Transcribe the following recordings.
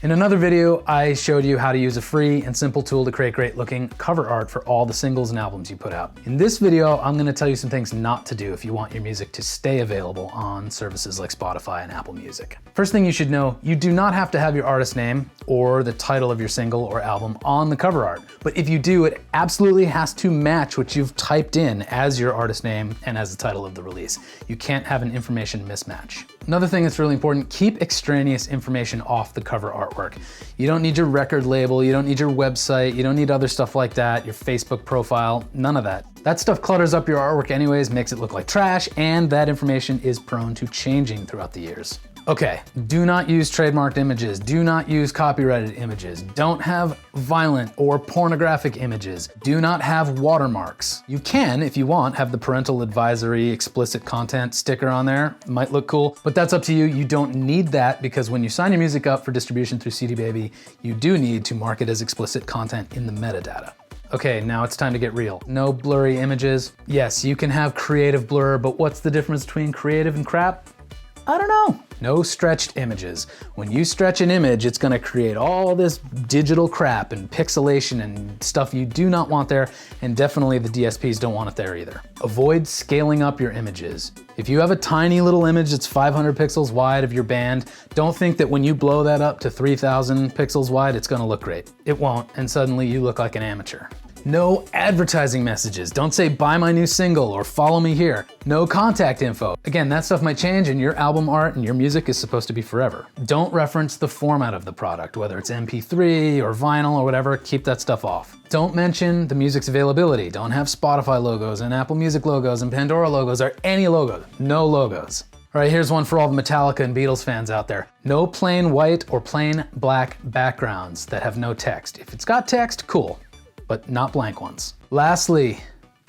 In another video, I showed you how to use a free and simple tool to create great looking cover art for all the singles and albums you put out. In this video, I'm gonna tell you some things not to do if you want your music to stay available on services like Spotify and Apple Music. First thing you should know, you do not have to have your artist name or the title of your single or album on the cover art. But if you do, it absolutely has to match what you've typed in as your artist name and as the title of the release. You can't have an information mismatch. Another thing that's really important, keep extraneous information off the cover artwork. You don't need your record label, you don't need your website, you don't need other stuff like that, your Facebook profile, none of that. That stuff clutters up your artwork anyways, makes it look like trash, and that information is prone to changing throughout the years. Okay, do not use trademarked images, do not use copyrighted images, don't have violent or pornographic images, do not have watermarks. You can, if you want, have the parental advisory explicit content sticker on there, might look cool, but that's up to you. You don't need that because when you sign your music up for distribution through CD Baby, you do need to mark it as explicit content in the metadata. Okay, now it's time to get real. No blurry images. Yes, you can have creative blur, but what's the difference between creative and crap? I don't know. No stretched images. When you stretch an image, it's gonna create all this digital crap and pixelation and stuff you do not want there, and definitely the DSPs don't want it there either. Avoid scaling up your images. If you have a tiny little image that's 500 pixels wide of your band, don't think that when you blow that up to 3,000 pixels wide, it's gonna look great. It won't, and suddenly you look like an amateur. No advertising messages. Don't say buy my new single or follow me here. No contact info. Again, that stuff might change and your album art and your music is supposed to be forever. Don't reference the format of the product, whether it's MP3 or vinyl or whatever, keep that stuff off. Don't mention the music's availability. Don't have Spotify logos and Apple Music logos and Pandora logos or any logos. No logos. All right, here's one for all the Metallica and Beatles fans out there. No plain white or plain black backgrounds that have no text. If it's got text, cool, but not blank ones. Lastly,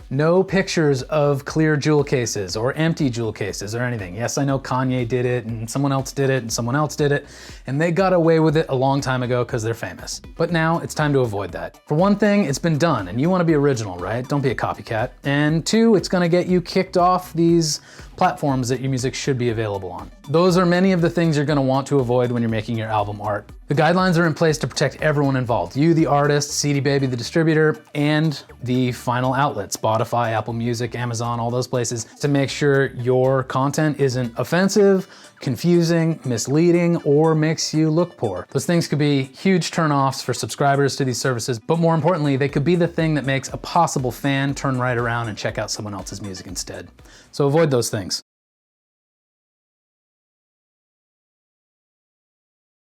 no pictures of clear jewel cases or empty jewel cases or anything. Yes, I know Kanye did it and someone else did it and someone else did it, and they got away with it a long time ago because they're famous. But now it's time to avoid that. For one thing, it's been done and you want to be original, right? Don't be a copycat. And two, it's gonna get you kicked off these platforms that your music should be available on. Those are many of the things you're gonna want to avoid when you're making your album art. The guidelines are in place to protect everyone involved. You, the artist, CD Baby, the distributor, and the final outlet, Spotify, Apple Music, Amazon, all those places, to make sure your content isn't offensive, confusing, misleading, or makes you look poor. Those things could be huge turnoffs for subscribers to these services, but more importantly, they could be the thing that makes a possible fan turn right around and check out someone else's music instead. So avoid those things.